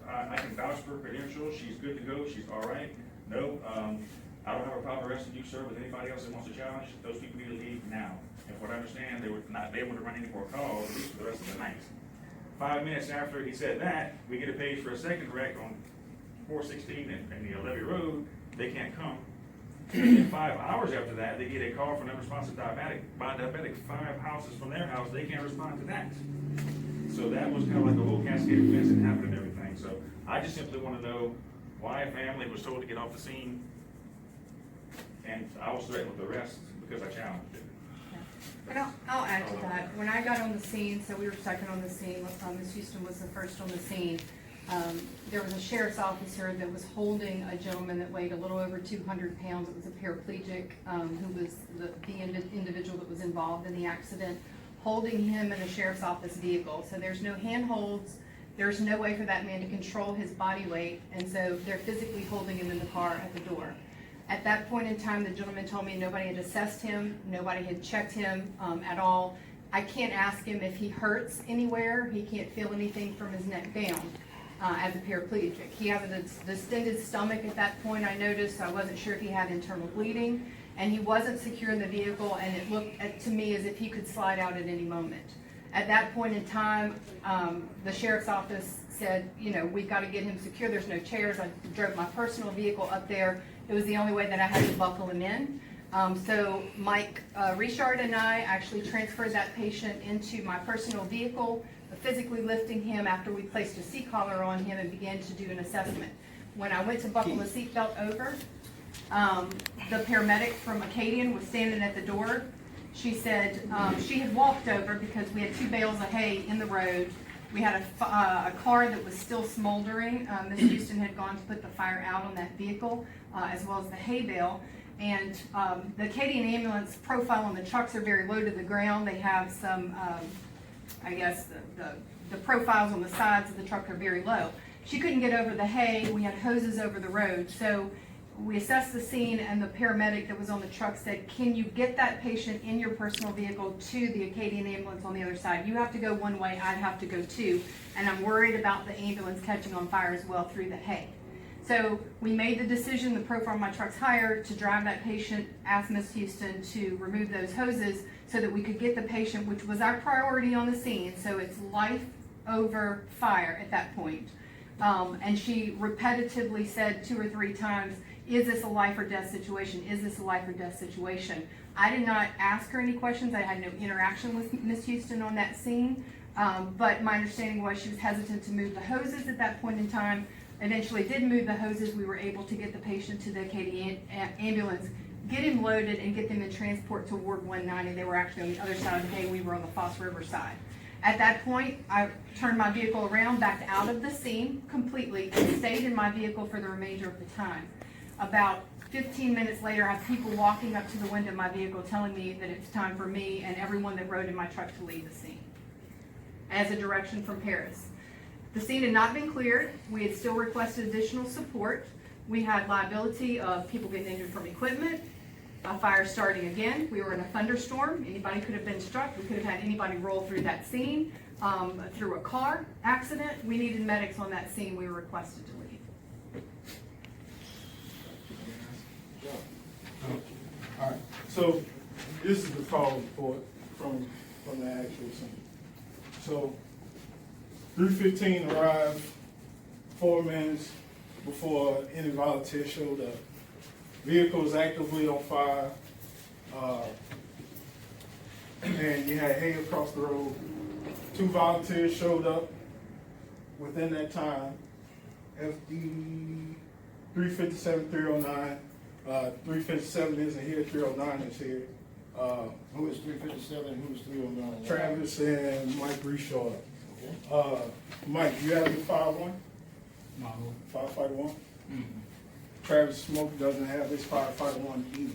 I can vouch for her credentials, she's good to go, she's all right. No, I don't have a problem arresting you, sir, with anybody else that wants to challenge, those people need to leave now. And from what I understand, they were not able to run any more calls, at least for the rest of the night. 5 minutes after he said that, we get a page for a second direct on 416 and the Levy Road, they can't come. And then 5 hours after that, they get a call from an unresponsive diabetic, 5 houses from their house, they can't respond to that. So that was kind of like a whole cascade of events that happened and everything. So I just simply want to know why a family was told to get off the scene, and I was threatened with arrest because I challenged it. And I'll add to that. When I got on the scene, so we were second on the scene, Ms. Houston was the first on the scene. There was a sheriff's officer that was holding a gentleman that weighed a little over 200 pounds. It was a paraplegic, who was the individual that was involved in the accident, holding him in the sheriff's office vehicle. So there's no handholds, there's no way for that man to control his body weight, and so they're physically holding him in the car at the door. At that point in time, the gentleman told me nobody had assessed him, nobody had checked him at all. I can't ask him if he hurts anywhere, he can't feel anything from his neck down. As a paraplegic. He has a distended stomach at that point, I noticed. I wasn't sure if he had internal bleeding, and he wasn't secure in the vehicle, and it looked to me as if he could slide out at any moment. At that point in time, the sheriff's office said, you know, we've got to get him secure. There's no chairs. I drove my personal vehicle up there. It was the only way that I had to buckle him in. So Mike Richard and I actually transferred that patient into my personal vehicle, physically lifting him after we placed a seat collar on him and began to do an assessment. When I went to buckle the seatbelt over, the paramedic from Acadian was standing at the door. She said she had walked over because we had 2 bales of hay in the road. We had a car that was still smoldering. Ms. Houston had gone to put the fire out on that vehicle, as well as the hay bale. And the Acadian ambulance profile on the trucks are very low to the ground. They have some, I guess, the profiles on the sides of the truck are very low. She couldn't get over the hay. We had hoses over the road. So we assessed the scene, and the paramedic that was on the truck said, can you get that patient in your personal vehicle to the Acadian ambulance on the other side? You have to go one way, I'd have to go two, and I'm worried about the ambulance catching on fire as well through the hay. So we made the decision, the profile of my truck's higher, to drive that patient, ask Ms. Houston to remove those hoses so that we could get the patient, which was our priority on the scene. So it's life over fire at that point. And she repetitively said 2 or 3 times, is this a life or death situation? Is this a life or death situation? I did not ask her any questions. I had no interaction with Ms. Houston on that scene. But my understanding was she was hesitant to move the hoses at that point in time. Eventually did move the hoses. We were able to get the patient to the Acadian ambulance, get him loaded, and get them in transport to Ward 190. They were actually on the other side of the hay. We were on the Foss River side. At that point, I turned my vehicle around, backed out of the scene completely, and stayed in my vehicle for the remainder of the time. About 15 minutes later, I have people walking up to the window of my vehicle telling me that it's time for me and everyone that rode in my truck to leave the scene as a direction from Paris. The scene had not been cleared. We had still requested additional support. We had liability of people getting injured from equipment, a fire starting again. We were in a thunderstorm. Anybody could have been struck. We could have had anybody roll through that scene, through a car accident. We needed medics on that scene. We were requested to leave. All right, so this is the call report from the actual scene. So 315 arrived 4 minutes before any volunteer showed up. Vehicle was actively on fire, and you had hay across the road. 2 volunteers showed up within that time. FD 357, 309. 357 isn't here, 309 is here. Who is 357 and who is 309? Travis and Mike Richard. Okay. Mike, you have your 5-1? No. Firefighter 1? Travis Smoke doesn't have his firefighter 1 either.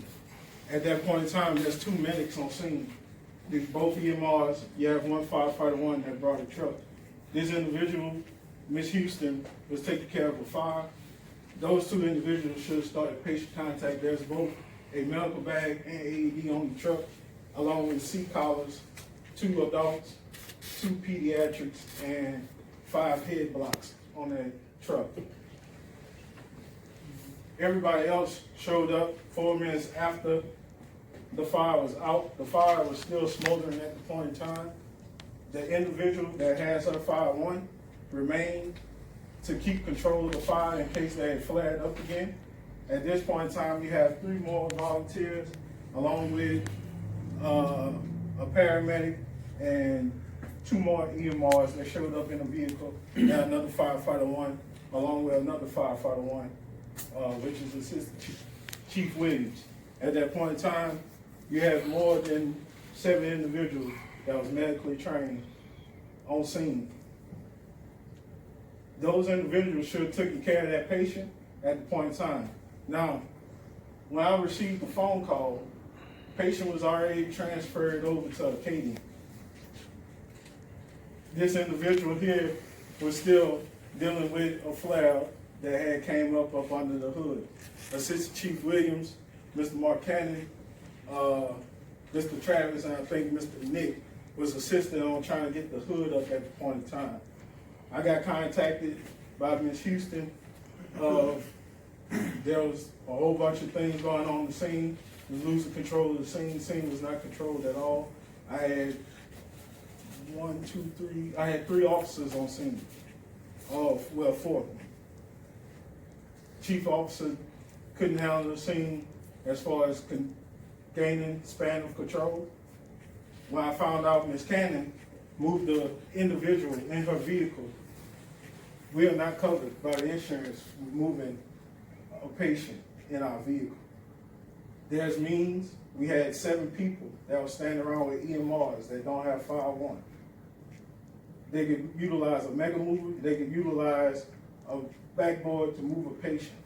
At that point in time, there's 2 medics on scene. There's both EMRs. You have 1 firefighter 1 that brought a truck. This individual, Miss Houston, was taking care of a fire. Those 2 individuals should have started patient contact. There's both a medical bag and AED on the truck, along with seat collars, 2 adults, 2 pediatrics, and 5 head blocks on that truck. Everybody else showed up 4 minutes after the fire was out. The fire was still smoldering at the point in time. The individual that has her fire one remained to keep control of the fire in case they had flared up again. At this point in time, we have 3 more volunteers, along with a paramedic and 2 more EMRs that showed up in the vehicle, and another firefighter one, along with another firefighter one, which is Assistant Chief Williams. At that point in time, you have more than 7 individuals that was medically trained on scene. Those individuals should have taken care of that patient at the point in time. Now, when I received the phone call, the patient was already transferred over to Acadia. This individual here was still dealing with a flare that had came up under the hood. Assistant Chief Williams, Mr. Mark Cannon, Mr. Travis, and I think Mr. Nick was assisting on trying to get the hood up at the point in time. I got contacted by Ms. Houston. There was a whole bunch of things going on in the scene. We was losing control of the scene. The scene was not controlled at all. I had 3 officers on scene. 4. Chief officer couldn't handle the scene as far as gaining span of control. When I found out Ms. Cannon moved the individual in her vehicle, we are not covered by the insurance with moving a patient in our vehicle. There's means. We had 7 people that were standing around with EMRs that don't have fire one. They could utilize a mega mover. They could utilize a backboard to move a patient.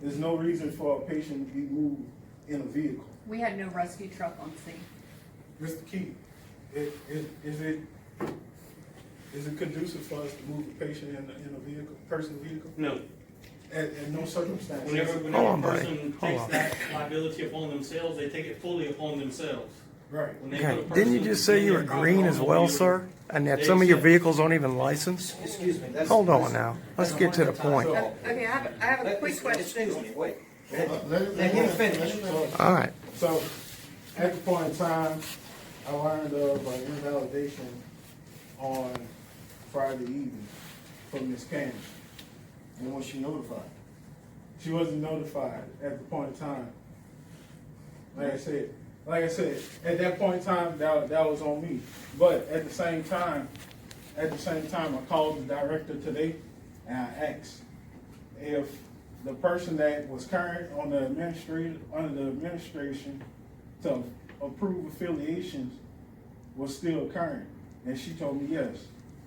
There's no reason for a patient to be moved in a vehicle. We had no rescue truck on scene. Mr. Keith, is it conducive for us to move a patient in a vehicle, personal vehicle? No. At no circumstance. Whenever Hold a on, buddy. person Hold takes on. that liability upon themselves, they take it fully upon themselves. Right. When they Okay, put a didn't you person just say in you their were private green as well, automobile, sir? And that they some of your said- vehicles aren't even licensed? Excuse me. that's- Hold on that's- now. Let's get to the point. Okay, I have a quick question. Excuse me, wait. Let him finish. All right. So, at the point in time, I learned of an invalidation on Friday evening from Ms. Cannon. And was she notified? She wasn't notified at the point in time. Like I said, at that point in time, that was on me. But at the same time, I called the director today and I asked if the person that was current on the under the administration to approve affiliations was still current. And she told me yes.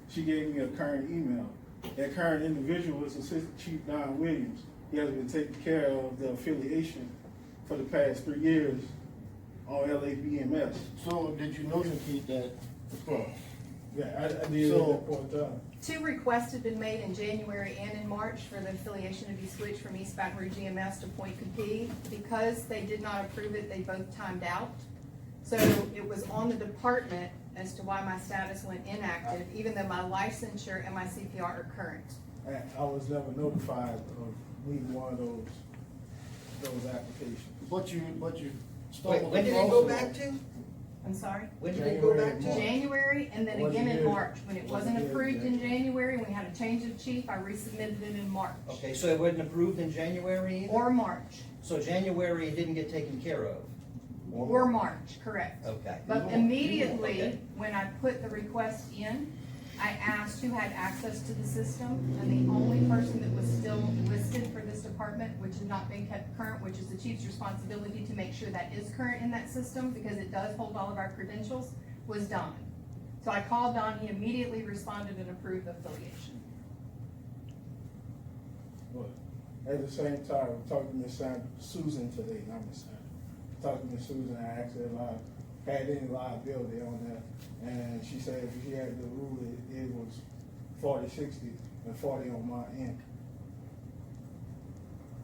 She gave me a current email. That current individual was Assistant Chief Don Williams. He has been taking care of the affiliation for the past 3 years on LABMS. So did you notify Keith that? Yeah, I did at that point in time. 2 requests had been made in January and in March for the affiliation to be switched from East Baton Rouge EMS to Point Coupee. Because they did not approve it, they both timed out. So it was on the department as to why my status went inactive, even though my licensure and my CPR are current. And I was never notified of neither one of those applications. But you Wait, stumbled when did it across go it. back to? I'm sorry? When did it go back to? January and then again in March. When it wasn't Wasn't approved here, in January, we had a change of chief, I resubmitted it in March. Okay, so it wasn't approved in January either? Or March, So January it didn't get taken care of? or March, correct. Okay. But immediately, Okay. when I put the request in, I asked who had access to the system, and the only person that was still listed for this department, which has not been kept current, which is the chief's responsibility to make sure that is current in that system, because it does hold all of our credentials, was Don. So I called Don, he immediately responded and approved the affiliation. But at the same time, I talked to Miss Susan today, not Miss Sandra. Talked to Miss Susan, I asked her if I had any liability on that, and she said if she had the rule, it was 40-60 and 40 on my end.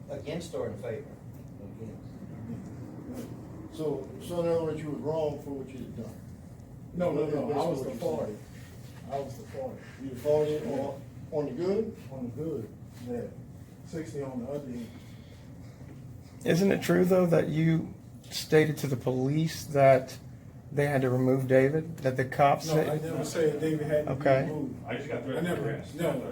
Against or in favor? So in other words, you was wrong for what you had done. No, I was That's the what you're 40. saying. I was the 40. You 40 or On the good? on the good, yeah, 60 on the other end. Isn't it true, though, that you stated to the police that they had to remove David, that the cops No, I said? never said David had to be Okay. removed. I just got I threatened with never, arrest. no,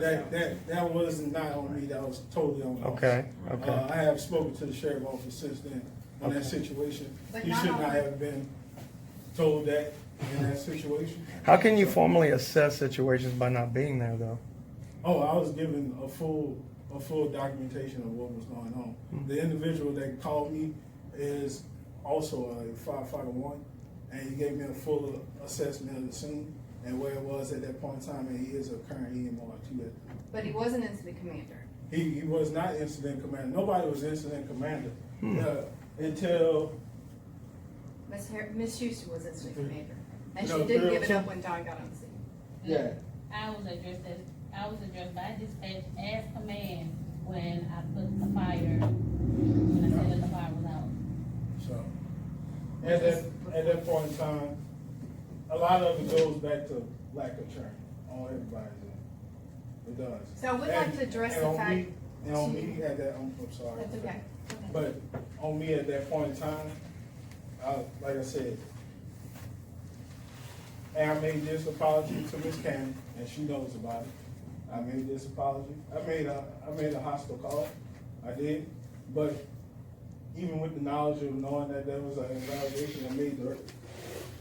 that was not on me, that was totally on the Okay, officer. okay. I have spoken to the sheriff office since then on that situation. But He not should not all- have been told that in that situation. How can you formally assess situations by not being there, though? Oh, I was given a full documentation of what was going on. The individual that called me is also a firefighter one, and he gave me a full assessment of the scene and where it was at that point in time, and he is a current EMR too. But he was an incident commander. He was not incident commander. Nobody was incident commander until Miss Houston was incident commander. And No, she did girl, give it up some- when Don got on the scene. yeah. I was addressed by dispatch as command when I put the fire, when I said that the fire was out. So at that point in time, a lot of it goes back to lack of training on everybody's end. It does. So I would like to address And the on fact. me- And on me at that, I'm sorry. That's okay. But on me at that point in time, like I said, and I made this apology to Miss Cannon, and she knows about it. I made this apology. I made a hostile call. I did, but even with the knowledge of knowing that there was an invalidation, I made the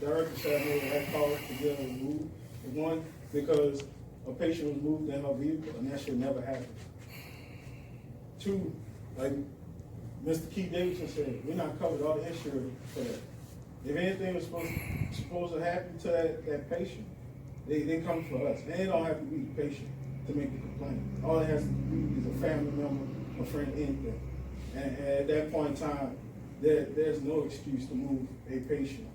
urgent say I made that call to get her removed. One, because a patient was moved in her vehicle, and that should never happen. Two, like Mr. Keith Davidson said, we're not covered all the insurance for that. If anything was supposed to happen to that patient, they come for us. And they don't have to be the patient to make a complaint. All it has to be is a family member, a friend, anything. And at that point in time, there's no excuse to move a patient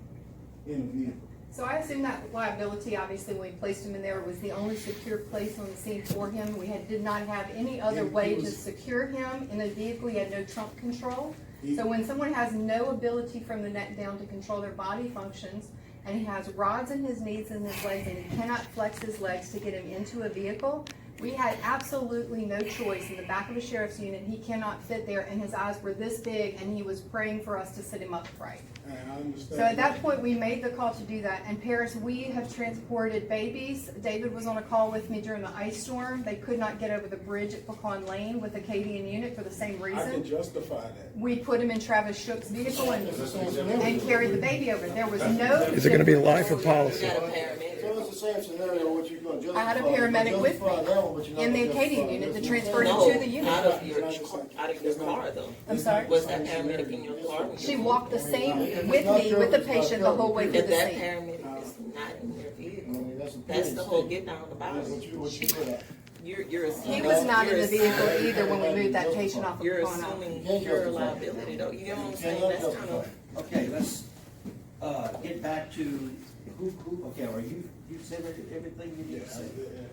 in a vehicle. So I assume that liability, obviously, when we placed him in there, was the only secure place on the scene for him. We did not have any other It way to was- secure him in the vehicle. He had no trunk control. He- So when someone has no ability from the neck down to control their body functions, and he has rods in his knees and his legs, and he cannot flex his legs to get him into a vehicle, we had absolutely no choice. In the back of a sheriff's unit, he cannot fit there, and his eyes were this big, and he was praying for us to sit him upright. And I understand. So at that point, we made the call to do that. And Paris, we have transported babies. David was on a call with me during the ice storm. They could not get over the bridge at Pecan Lane with the Acadian unit for the same I can reason. justify that. We put him in Travis Shook's vehicle It's the same scenario. and carried the baby over. There was no. Is it gonna be life or policy? So it's the same scenario, what you're gonna justify. I had a paramedic with me Justify that one, but you're not in the gonna Acadian justify unit this to one. transfer him No, to the unit. out of your car though. I'm sorry? Was that paramedic in your car? when you She were- walked the same with me, with the patient, the whole way through If the that scene. paramedic is not in your I vehicle, mean, that's a that's the whole thing. get down about That's it. what you put out. You're assuming. He was not in the you're vehicle assuming- either when we moved that patient off of You're Pecan Island. assuming your liability though, you know what I'm saying? That's kind of. Okay, let's, get back to, who, okay, are you said everything you need to say?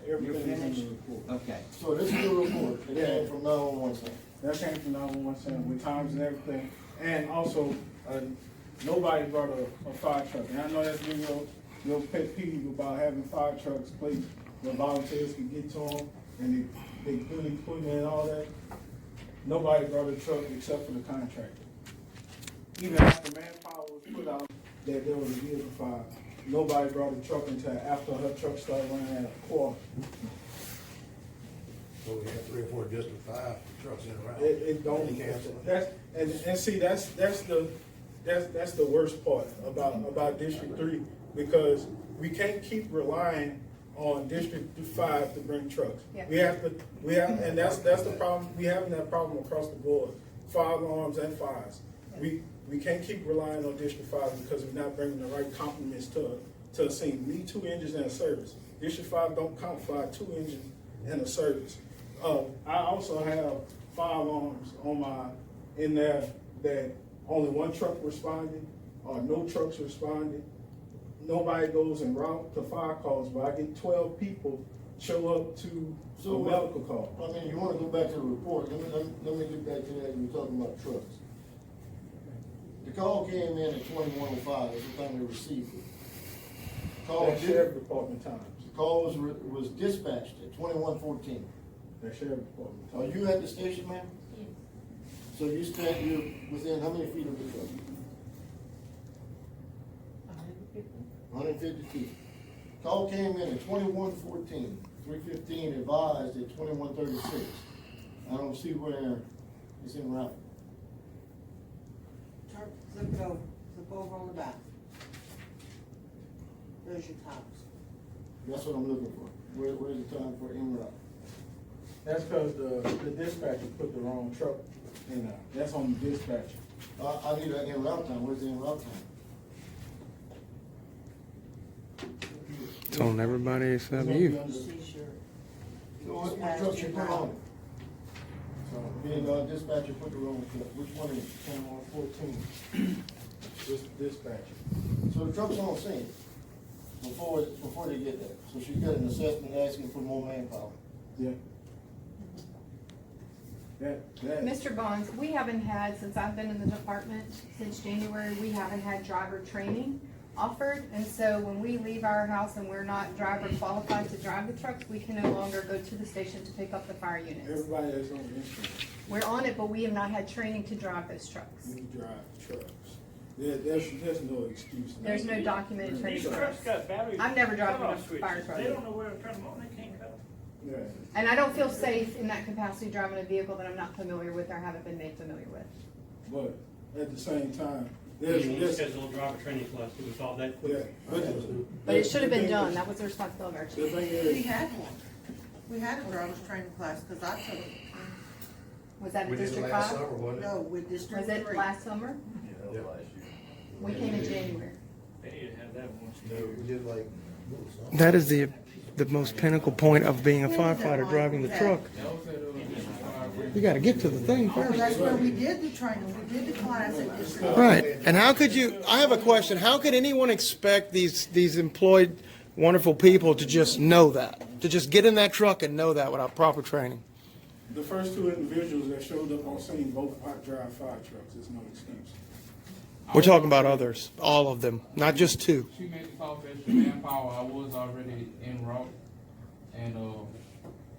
You're Everything in finished? the report. Okay. So this is your report, it came from 911 center. That came from 911 center with times and everything. And also, nobody brought a fire truck. And I know that's been your pet peeve about having fire trucks placed where volunteers can get to them and they put equipment and all that. Nobody brought a truck except for the contractor. Even after manpower was put out that there was a vehicle fire, nobody brought a truck until after her truck started running at a quarter. So we have 3 or 4 district 5 trucks in around. It don't, that's, and see, that's the worst part about District 3, because we can't keep relying on District 5 to bring trucks. Yeah. We have, and that's the problem, we having that problem across the board, fire alarms and fires. We can't keep relying on District 5 because we're not bringing the right complements to a scene. We need 2 engines and a service. District 5 don't count for 2 engines and a service. I also have fire alarms in there that only 1 truck responded, or no trucks responded. Nobody goes en route to fire calls, but I get 12 people show up to a medical call. I mean, you wanna go back to the report, let me get back to that, you were talking about trucks. The call came in at 2105, that's the time we received it. Call That did, sheriff department times. the call was dispatched at 2114. That sheriff department. Are you at the station, ma'am? Yes. So you're within how many feet of the truck? 150 feet. Call came in at 2114, 315 advised at 2136. I don't see where it's en route. Flip it over, flip over on the back. There's your tops. That's what I'm looking for. Where's the time for en route? That's because the dispatcher put the wrong truck in there. That's on the dispatcher. I need an en route time. Where's the en route time? It's on everybody except you. What truck you put on it? So, being dispatcher put the wrong truck. Which one is it? 2114. This dispatcher. So the truck's on scene before they get there. So she's got an assessment asking for more manpower. Yeah. That. Mr. Bonds, we haven't had, since I've been in the department since January, we haven't had driver training offered. And so when we leave our house and we're not driver qualified to drive the trucks, we can no longer go to the station to pick up the fire units. Everybody that's on the insurance, We're on it, but we have not had training to drive those trucks. we drive trucks. There's no excuse. There's no documented training These for trucks us. got battery. I've never driven a cutoff switches. fire truck. They don't know where to turn them on, they can't cut them. Yeah. And I don't feel safe in that capacity driving a vehicle that I'm not familiar with or haven't been made familiar with. But at the same time, We there's, schedule a driver training class, we would solve that yeah. quickly. But it should have been done. That was the responsibility of our The chief. thing We is, had one. We had a driver's training class, cause I took it. Was that We in did it District last 5? summer, wasn't it? No, with District Was it 3. last summer? Yeah. We came in January. They need to have that once a No, year. we did like, That is the most pinnacle point of being a firefighter driving the truck. You gotta get to the thing No, first. that's where we did the training, we did the class at District. Right, and how could you, I have a question, how could anyone expect these employed, wonderful people to just know that? To just get in that truck and know that without proper training? the first two individuals that showed up on scene both drive fire trucks. There's no excuse. We're talking about others, all of them, not just two. She made the call for extra manpower. I was already en route, and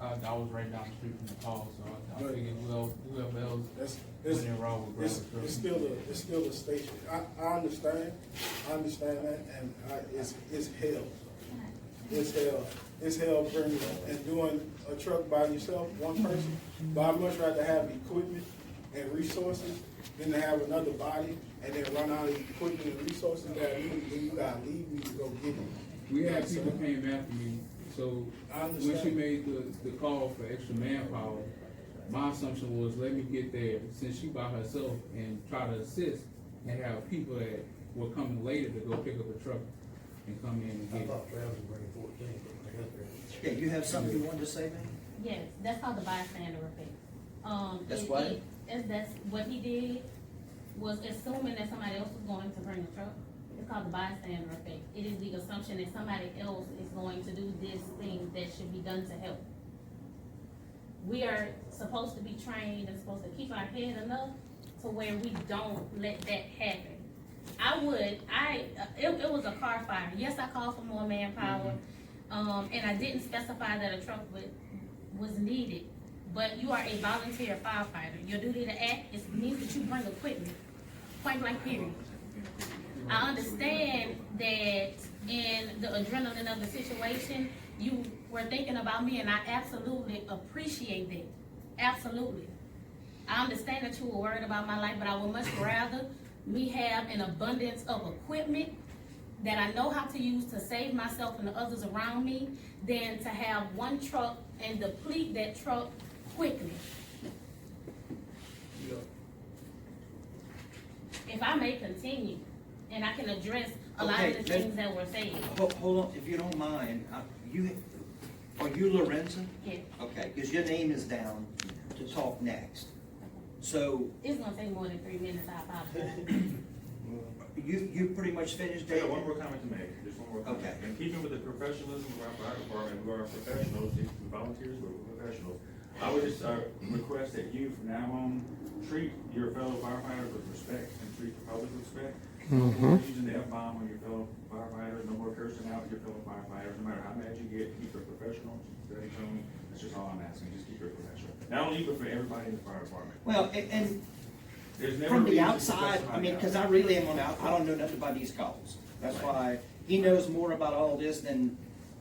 I was right down the street from the call, so I figured whoever else It's, went en route would grab it's, the it's truck. still a station. I understand that, and it's hell. It's hell bringing and doing a truck by yourself, one person. But I'd much rather have equipment and resources than to have another body and then run out of equipment and resources that you gotta leave me to go get it. We had people came after me, so I when she understand. made the call for extra manpower, my assumption was let me get there since she by herself and try to assist and have people that were coming later to go pick up a truck and come in and I get it. thought Travis was bringing 14, but I got there. Yeah, you have something you wanted to say, man? Yes, that's called the bystander effect. That's what? That's what he did, was assuming that somebody else was going to bring a truck. It's called the bystander effect. It is the assumption that somebody else is going to do this thing that should be done to help. We are supposed to be trained and supposed to keep our head enough to where we don't let that happen. It was a car fire. Yes, I called for more manpower, and I didn't specify that a truck was needed. But you are a volunteer firefighter. Your duty to act means that you bring equipment, point blank period. I understand that in the adrenaline of the situation, you were thinking about me, and I absolutely appreciate that. Absolutely. I understand that you were worried about my life, but I would much rather me have an abundance of equipment that I know how to use to save myself and the others around me than to have one truck and deplete that truck quickly. If I may continue, and I can address a lot of the Okay, things that were said. Hold on, if you don't mind, are you Lorenza? Yeah, Okay, because your name is down to talk next. So, it's gonna take more than 3 minutes, I apologize. you pretty much finished, I got David? one more comment to make, just one more comment. Okay. In keeping with the professionalism of our fire department, we are professionals, we're volunteers, we're professionals. I would just, request that you from now on, treat your fellow firefighters with respect and treat the public with respect. No more using the F-bomb on your fellow firefighters, no more cursing out your fellow firefighters, no matter how mad you get, keep it professional, steady tone. That's just all I'm asking, just keep it professional. Not only you, but for everybody in the fire department. Well, and There's never from the reason to outside, discuss I mean, about because I really am on out, I don't know nothing about these calls. That's why he knows more about all this than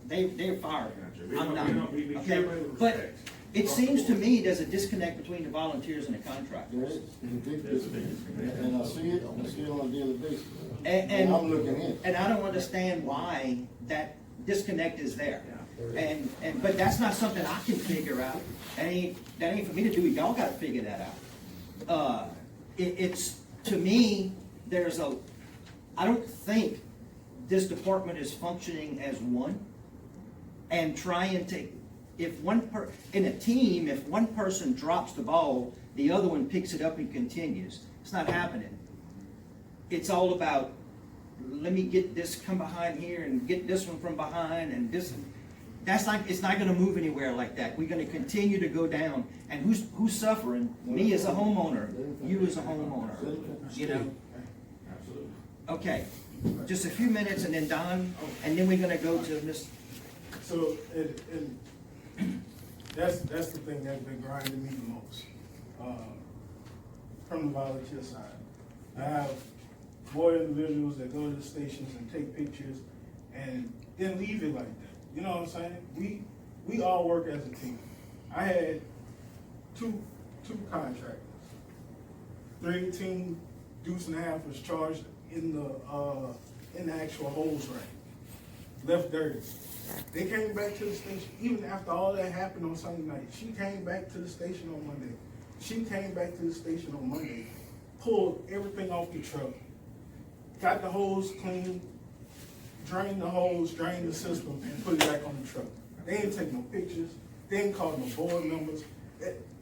they're fired. Gotcha. We I'm don't- not. we treat Okay, everybody with but respect. it seems to me there's a disconnect between the volunteers and the There contractors. is, there's a big difference, and I see it on a daily basis. And I'm looking in. And I don't understand why that disconnect is there. But that's not something I can figure out. That ain't for me to do. Y'all gotta figure that out. It's, to me, I don't think this department is functioning as one and trying to, in a team, if one person drops the ball, the other one picks it up and continues. It's not happening. It's all about, let me get this, come behind here and get this one from behind and this. It's not gonna move anywhere like that. We're gonna continue to go down. And who's suffering? Me as a homeowner, you as a homeowner, you know? Absolutely. Okay, just a few minutes and then Don, and then we're gonna go to Ms. So, and that's the thing that's been grinding me the most, from the volunteer side. I have more individuals that go to the stations and take pictures and then leave it like that. You know what I'm saying? We all work as a team. I had two contractors. 318 deuce and a half was charged in the actual hose ring. Left dirty. They came back to the station, even after all that happened on Sunday night. She came back to the station on Monday. She came back to the station on Monday, pulled everything off the truck, got the hose clean, drained the hose, drained the system, and put it back on the truck. They didn't take no pictures. They didn't call no board numbers.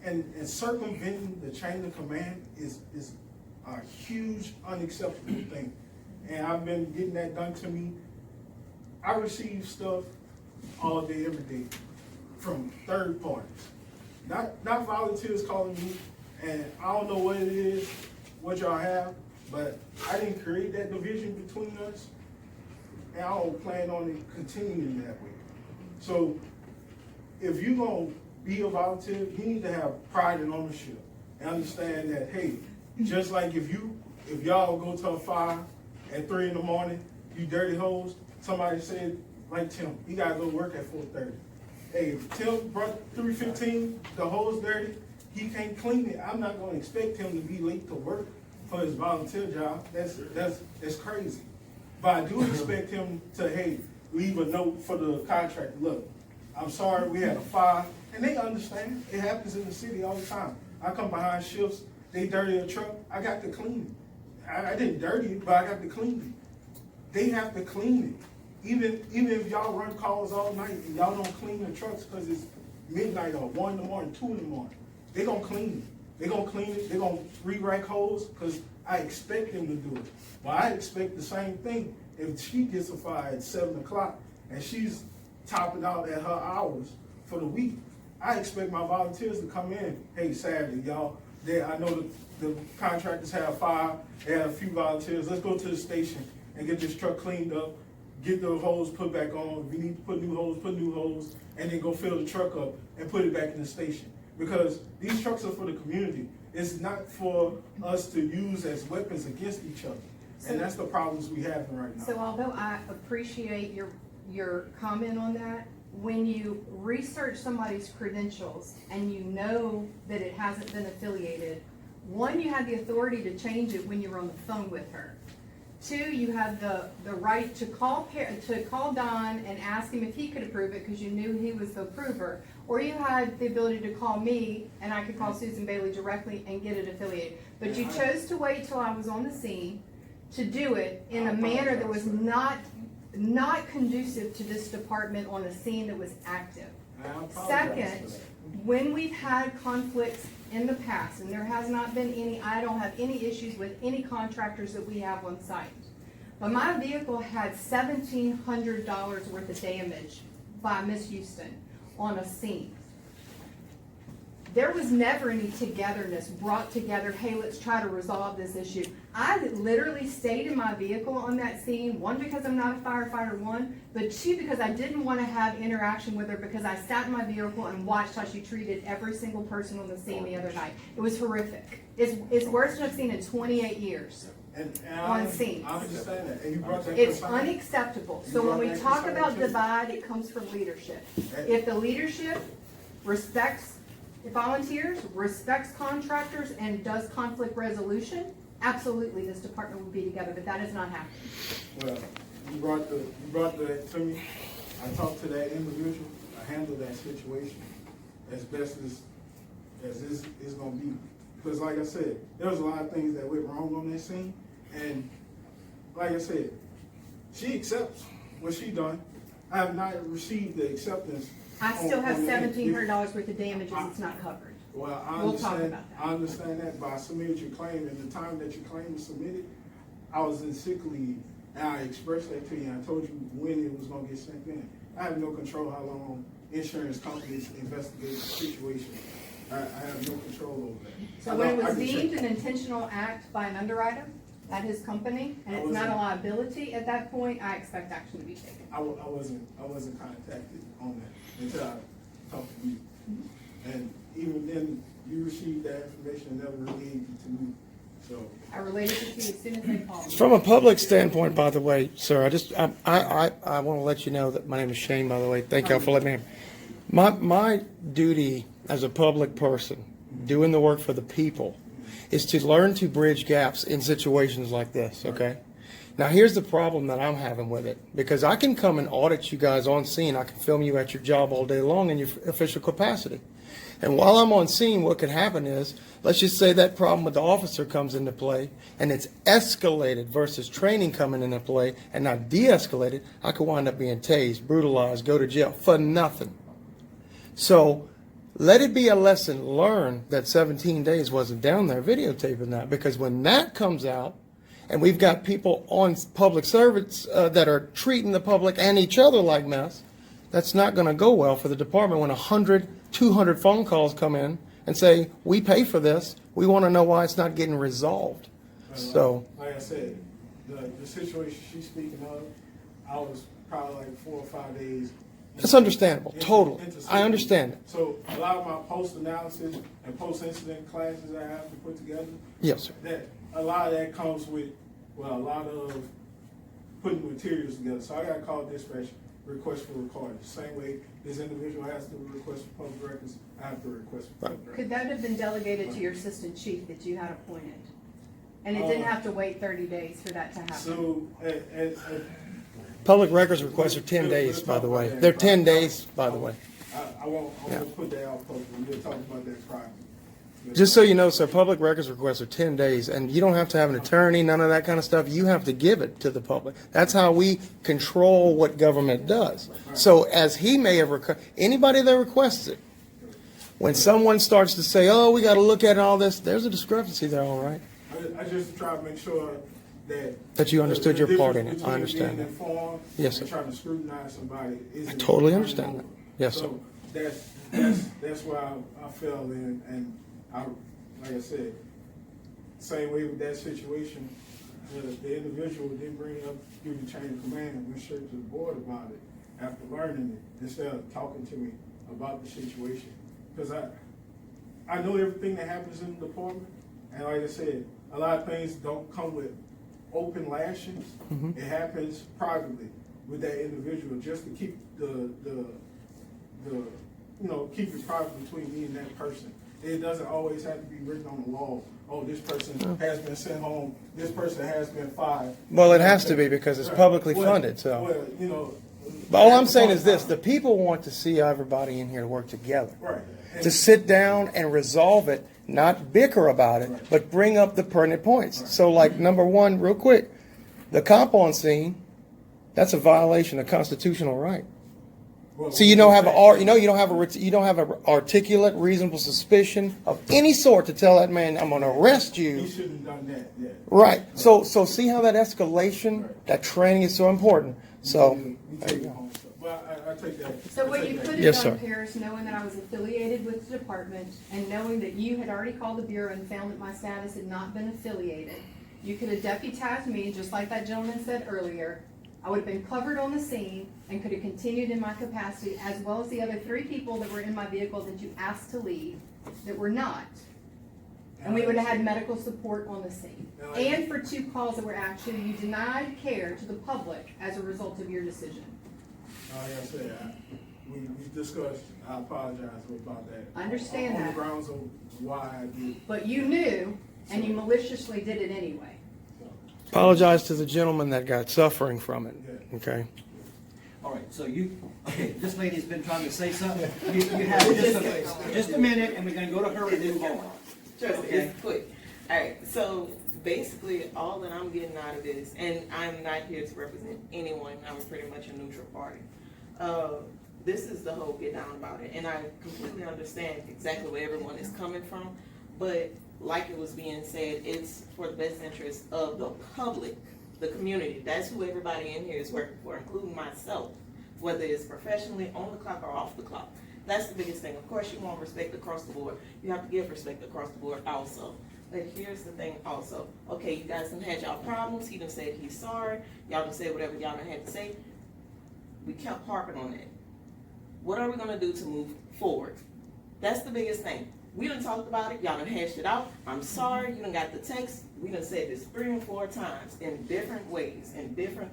And circumventing the chain of command is a huge, unacceptable thing. And I've been getting that done to me. I receive stuff all day, every day from third parties. Not volunteers calling me, and I don't know what it is, what y'all have, but I didn't create that division between us, and I don't plan on it continuing that way. So if you're gonna be a volunteer, you need to have pride and ownership and understand that, hey, just like if y'all go to a fire at 3 a.m, you dirty hose, somebody said, like Tim, he gotta go to work at 4:30. Hey, if Tim brought 3:15, the hose dirty, he can't clean it. I'm not gonna expect him to be late to work for his volunteer job. That's crazy. But I do expect him to, hey, leave a note for the contractor. Look, I'm sorry, we had a fire. And they understand. It happens in the city all the time. I come behind shifts, they dirty a truck, I got to clean it. I didn't dirty it, but I got to clean it. They have to clean it. Even if y'all run calls all night and y'all don't clean the trucks because it's midnight or 1 a.m, 2 a.m, they gonna clean it. They gonna clean it, they gonna re-rack hose because I expect them to do it. Well, I expect the same thing if she gets a fire at 7 o'clock and she's topping out at her hours for the week. I expect my volunteers to come in, hey, Saturday, y'all, I know the contractors have fire, they have a few volunteers, let's go to the station and get this truck cleaned up, get the hose put back on, if we need to put new hose, and then go fill the truck up and put it back in the station. Because these trucks are for the community. It's not for us to use as weapons against each other. And that's the problems we have right now. So although I appreciate your comment on that, when you research somebody's credentials and you know that it hasn't been affiliated, one, you have the authority to change it when you're on the phone with her. Two, you have the right to call Don and ask him if he could approve it because you knew he was the approver. Or you had the ability to call me and I could call Susan Bailey directly and get it affiliated. But you chose to wait till I was on the scene to do it in a manner that was not conducive to this department on a scene that was active. Second, when we've had conflicts in the past, and there has not been any, I don't have any issues with any contractors that we have on site. But my vehicle had $1,700 worth of damage by Miss Houston on a scene. There was never any togetherness brought together, hey, let's try to resolve this issue. I literally stayed in my vehicle on that scene, one, because I'm not a firefighter, one, but two, because I didn't want to have interaction with her, because I sat in my vehicle and watched how she treated every single person on the scene the other night. It was horrific. It's worse than I've seen in 28 years. And On scenes. I understand that, and you brought that It's concern. unacceptable. You So when brought we that talk concern about too. divide, it comes from leadership. If the leadership respects volunteers, respects contractors, and does conflict resolution, absolutely this department will be together, but that is not happening. Well, you brought that to me. I talked to that individual. I handled that situation as best as this is gonna be. Because like I said, there was a lot of things that went wrong on that scene. And like I said, she accepts what she done. I have not received the acceptance. I still have on the- $1,700 worth of damages it's not covered. Well, I We'll talk understand, about that. I understand that, but I submitted your claim, and the time that your claim was submitted, I was in sick leave, and I expressed that to you, and I told you when it was gonna get sent in. I have no control how long insurance companies investigate the situation. I have no control over that. So when it was deemed an intentional act by an underwriter at his company, and it's not a liability at that point, I expect action to be taken. I wasn't contacted on that until I talked to you. And even then, you received that information and never relayed it to me, so. I related it to you as soon as they called me. From a public standpoint, by the way, sir, I want to let you know that my name is Shane, by the way. Thank y'all for letting me in. My duty as a public person, doing the work for the people, is to learn to bridge gaps in situations like this, okay? Now, here's the problem that I'm having with it, because I can come and audit you guys on scene. I can film you at your job all day long in your official capacity. And while I'm on scene, what could happen is, let's just say that problem with the officer comes into play, and it's escalated versus training coming into play and not de-escalated. I could wind up being tased, brutalized, go to jail for nothing. So let it be a lesson learned that 17 days wasn't down there videotaping that, because when that comes out, and we've got people on public servants that are treating the public and each other like mess, that's not going to go well for the department when 100, 200 phone calls come in and say, we pay for this, we want to know why it's not getting resolved. So, like I said, the situation she's speaking of, I was probably like 4 or 5 days. it's understandable, totally. I understand it. So a lot of my post-analysis and post-incident classes I have to put together, Yes, sir. that a lot of that comes with, well, a lot of putting materials together. So I got to call dispatch, request for recording. Same way this individual has to request for public records, I have to request for public records. Could that have been delegated to your assistant chief that you had appointed? And it didn't have to wait 30 days for that to happen? So, Public records requests are 10 days, by the way. They're 10 days, by the way. I won't put that out publicly. We'll talk about that privately. Just so you know, sir, public records requests are 10 days, and you don't have to have an attorney, none of that kind of stuff. You have to give it to the public. That's how we control what government does. So as he may have, anybody that requests it, when someone starts to say, oh, we got to look at all this, there's a discrepancy there, all right? I just try to make sure that you understood the your part in difference it. I between understand being that. informed Yes, sir. and trying to scrutinize somebody is. I totally understand that. Yes, sir. So that's where I fell in, and I, like I said, same way with that situation, the individual didn't bring it up through the chain of command and went straight to the board about it after learning it, instead of talking to me about the situation. Because I know everything that happens in the department, and like I said, a lot of things don't come with open lashings. It happens privately with that individual, just to keep the keep it private between me and that person. It doesn't always have to be written on the wall. Oh, this person has been sent home. This person has been fired. Well, it has to be because it's publicly funded, so. Well, But all I'm saying is this, the people want to see everybody in here to work together. Right. To sit down and resolve it, not bicker about it, but bring up the pertinent points. So like number one, real quick, the cop on scene, that's a violation of constitutional right. So you don't have you don't have an articulate, reasonable suspicion of any sort to tell that man, I'm going to arrest you. He shouldn't have done that. Yeah. Right. So see how that escalation, that training is so important. So We there take you it go. home. But I take that. So I what take you that. could have Yes, done, sir. Paris, knowing that I was affiliated with the department and knowing that you had already called the bureau and found that my status had not been affiliated, you could have deputized me, just like that gentleman said earlier. I would have been covered on the scene and could have continued in my capacity, as well as the other 3 people that were in my vehicle that you asked to leave, that were not. And we would have had medical support on the scene. And for 2 calls that were actually, you denied care to the public as a result of your decision. Like I said, we discussed, I apologize about that. I understand On that. the grounds of why I did. But you knew, and you maliciously did it anyway. Apologize to the gentleman that got suffering from it, okay? All right, so this lady's been trying to say something. You have just a minute, and we're gonna go to her and then move on. Just Okay. it's quick. All right, so basically all that I'm getting out of this, and I'm not here to represent anyone, I'm pretty much a neutral party. This is the whole get down about it, and I completely understand exactly where everyone is coming from, but like it was being said, it's for the best interest of the public, the community. That's who everybody in here is working for, including myself, whether it's professionally, on the clock, or off the clock. That's the biggest thing. Of course, you want respect across the board. You have to give respect across the board also. But here's the thing also. Okay, you guys done had y'all problems. He done said he's sorry. Y'all done said whatever y'all done had to say. We kept harping on that. What are we gonna do to move forward? That's the biggest thing. We done talked about it. Y'all done hashed it out. I'm sorry. You done got the text. We done said this 3 and 4 times in different ways,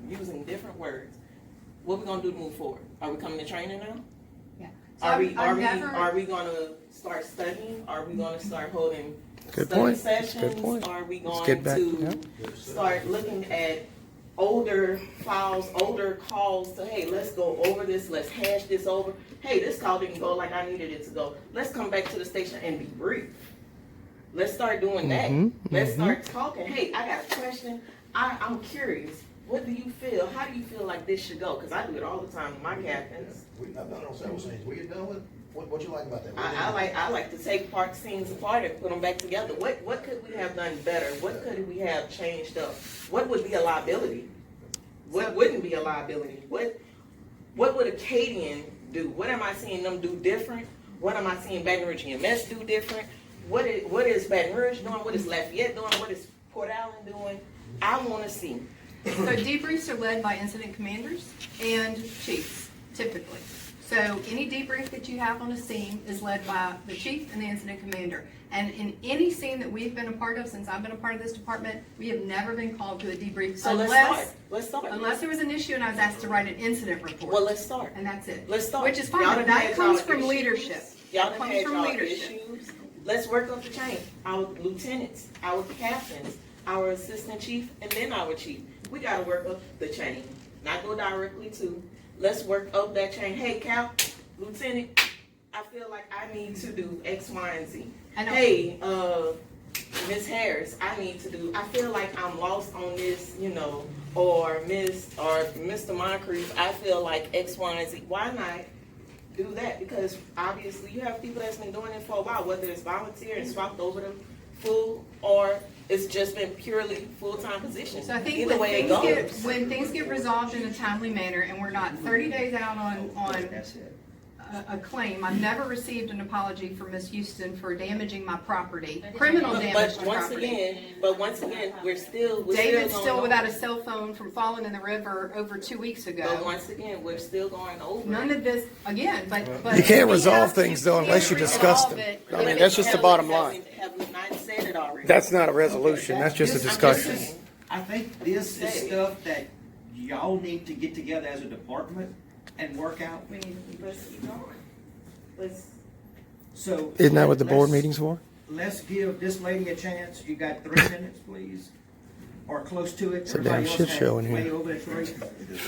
using different words. What we gonna do to move forward? Are we coming to training now? Yeah. So Are we I've are we gonna start studying? Are we gonna start holding Good study point. sessions? Good point. Are we Let's going get back, to start looking at older files, older calls to, hey, let's go over this, let's hash this over. Hey, this call didn't go like I needed it to go. Let's come back to the station and be brief. Let's start doing that. Let's start talking. Hey, I got a question. I'm curious. What do you feel? How do you feel like this should go? Because I do it all the time with my captains. I've done it on several scenes. We get done with, what you like about that? I like to take scenes apart and put them back together. What could we have done better? What could we have changed up? What would be a liability? What wouldn't be a liability? What would Acadian do? What am I seeing them do different? What am I seeing Baton Rouge EMS do different? What is Baton Rouge doing? What is Lafayette doing? What is Port Allen doing? I want to see. So debriefs are led by incident commanders and chiefs, typically. So any debrief that you have on a scene is led by the chief and the incident commander. And in any scene that we've been a part of, since I've been a part of this department, we have never been called to a debrief. So let's start. Unless there was an issue and I was asked to write an incident report. Well, let's start. And that's it. Let's start. Which is fine, Y'all but done that had comes y'all from issues. leadership. Y'all That done comes had from y'all leadership. issues. Let's work up the chain. Our lieutenants, our captains, our assistant chief, and then our chief. We gotta work up the chain, not go directly to. Let's work up that chain. Hey, Cap, Lieutenant, I feel like I need to do X, Y, and Z. Hey, Miss Harris, I feel like I'm lost on this, or Mr. Moncrief, I feel like X, Y, and Z. Why not do that? Because obviously you have people that's been doing it for a while, whether it's volunteer and swapped over to full, or it's just been purely full-time position. So I think Either way it goes. when things get resolved in a timely manner and we're not 30 days out on a claim, I've never received an apology from Ms. Houston for damaging my property, criminal damage to property. But once again, we're still David's going still over. without a cell phone from falling in the river over 2 weeks ago. But once again, we're still going over. None of this, again, but. You can't we resolve have- things though unless you can't discuss resolve them. it. I mean, that's just the bottom line. Have we not said it already? That's not a resolution, that's just a discussion. I think this is stuff that y'all need to get together as a department and work out. Let's keep going. So. Isn't that what the board let's- meeting's for? Let's give this lady a chance. You got 3 minutes, please, or close to it. It's a damn Everybody else shit has show in way here. over its rate.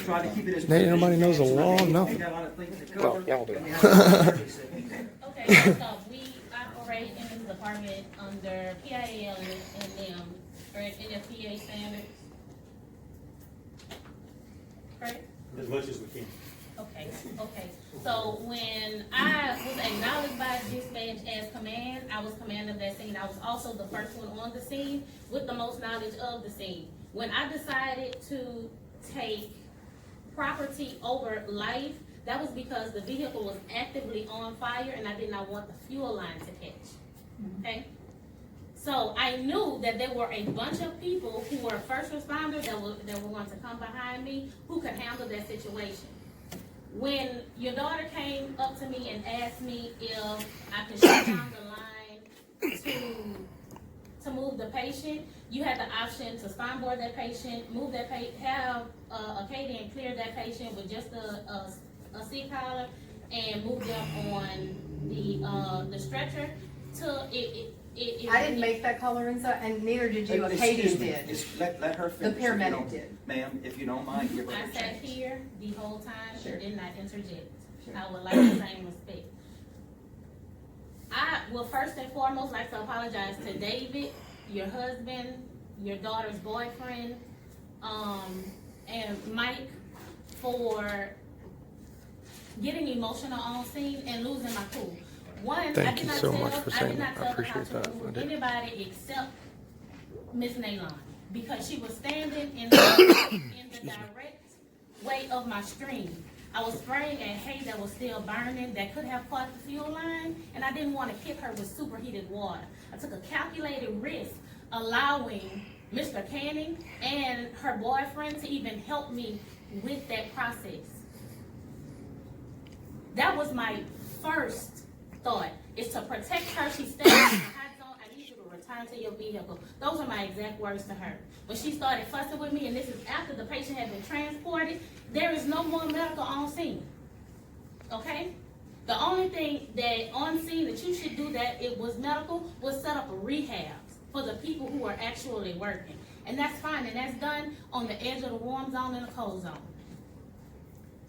Try to keep it as. Ain't nobody knows the law, We nothing. got a lot of things to Well, cover. y'all do. and we have about 30 seconds. Okay, first off, we operate in this department under PIL and them, correct, NFPA standards? Correct? As much as we can. Okay. So when I was acknowledged by dispatch as command, I was command of that scene. I was also the first one on the scene with the most knowledge of the scene. When I decided to take property over life, That was because the vehicle was actively on fire and I did not want the fuel line to catch, okay? So I knew that there were a bunch of people who were first responders that were going to come behind me who could handle that situation. When your daughter came up to me and asked me if I could shut down the line to move the patient, you had the option to spine-board that patient, move that have a Acadian clear that patient with just a seat collar and move them on the stretcher to I didn't make that color inside, and neither did you. Acadian did. Let her finish. The paramedic did. Ma'am, if you don't mind, give her I a sat chance. here the whole time Sure. and did not interject. Sure. I would like the same respect. I will first and foremost like to apologize to David, your husband, your daughter's boyfriend, and Mike for getting emotional on scene and losing my cool. One, I Thank did you not so tell, much for I saying did that. not I tell the appreciate cop that. to I remove did. anybody except Miss Naylon because she was standing in the direct way of my stream. I was spraying a hay that was still burning that could have caught the fuel line, and I didn't want to hit her with superheated water. I took a calculated risk allowing Mr. Canning and her boyfriend to even help me with that process. That was my first thought, is to protect her. She's standing in the hot zone. I need you to return to your vehicle. Those are my exact words to her. When she started fussing with me, and this is after the patient had been transported, there is no more medical on scene, okay? The only thing that on scene that you should do that it was medical was set up a rehab for the people who are actually working. And that's fine, and that's done on the edge of the warm zone and the cold zone.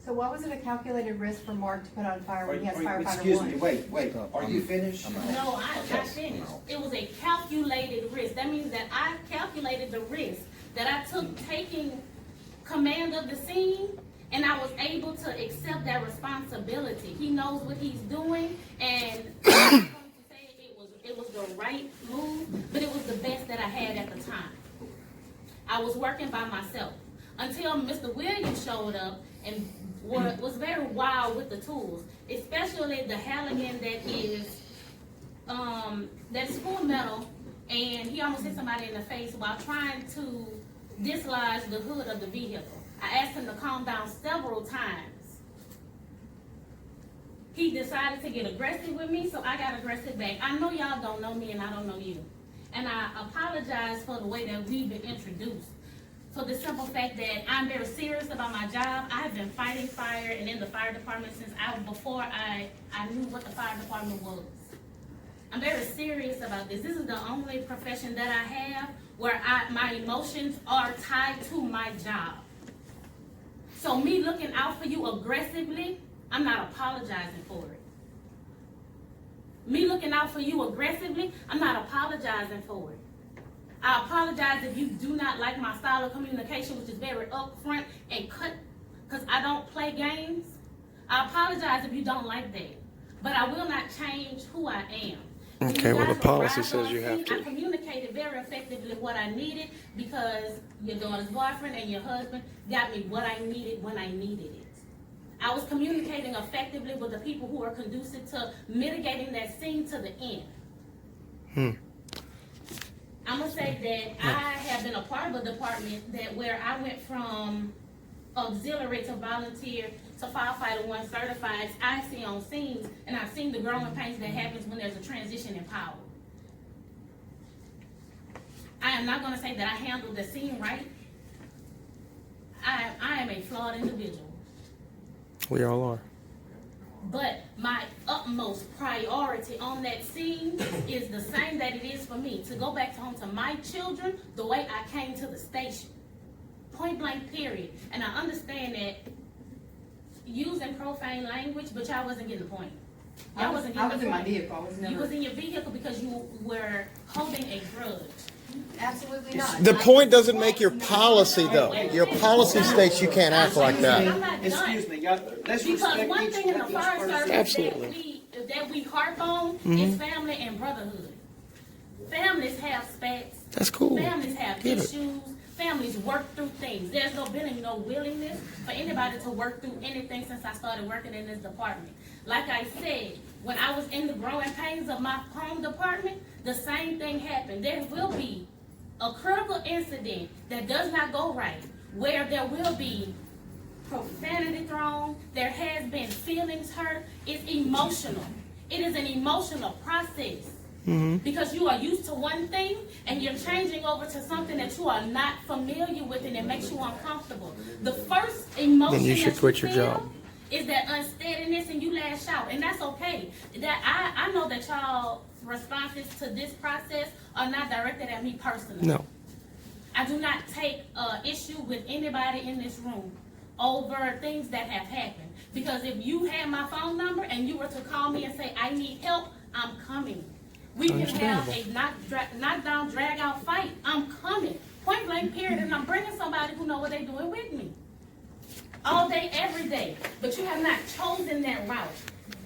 So why was it a calculated risk for Mark to put on fire when he has firefighter Excuse me, one? wait, are you finished? No, I finished. It was a calculated risk. That means that I calculated the risk that I took taking command of the scene, and I was able to accept that responsibility. He knows what he's doing, and I'm going to say it was the right move, but it was the best that I had at the time. I was working by myself until Mr. Williams showed up and was very wild with the tools, especially the Halligan that's full metal, and he almost hit somebody in the face while trying to dislodge the hood of the vehicle. I asked him to calm down several times. He decided to get aggressive with me, so I got aggressive back. I know y'all don't know me and I don't know you. And I apologize for the way that we've been introduced. For the simple fact that I'm very serious about my job. I've been fighting fire and in the fire department since before I knew what the fire department was. I'm very serious about this. This is the only profession that I have where my emotions are tied to my job. So me looking out for you aggressively, I'm not apologizing for it. Me looking out for you aggressively, I'm not apologizing for it. I apologize if you do not like my style of communication, which is very upfront and cut, because I don't play games. I apologize if you don't like that, but I will not change who I am. Okay, well, the policy says you have I to. communicated very effectively what I needed because your daughter's boyfriend and your husband got me what I needed when I needed it. I was communicating effectively with the people who are conducive to mitigating that scene to the end. I'm gonna say that I have been a part of a department where I went from auxiliary to volunteer to firefighter one certified. I see on scenes, and I've seen the growing pains that happens when there's a transition in power. I am not gonna say that I handled the scene right. I am a flawed individual. We all are. But my utmost priority on that scene is the same that it is for me, to go back home to my children the way I came to the station. Point blank, period. And I understand that using profane language, but y'all wasn't getting the point. I was in my vehicle. I was never. You was in your vehicle because you were holding a grudge. Absolutely not. The point doesn't make your policy, though. Your policy states you can't act like that. I'm not done. Excuse me, y'all, let's Because respect one each thing in the fire person. service Absolutely. that we harp on is family and brotherhood. Families have spats. That's cool. Families have Get it. issues. families work through things. There's been no willingness for anybody to work through anything since I started working in this department. Like I said, when I was in the growing pains of my home department, the same thing happened. There will be a critical incident that does not go right, where there will be profanity thrown, there has been feelings hurt. It's emotional. It is an emotional process. Because you are used to one thing and you're changing over to something that you are not familiar with, and it makes you uncomfortable. The first emotion Then you should that quit you your feel job. is that unsteadiness, and you lash out, and that's okay. That I know that y'all responses to this process are not directed at me personally. No. I do not take issue with anybody in this room over things that have happened. Because if you had my phone number and you were to call me and say, I need help, I'm coming. We can have a knockdown, drag out fight. I'm coming. Point blank period. And I'm bringing somebody who know what they're doing with me. All day, every day. But you have not chosen that route.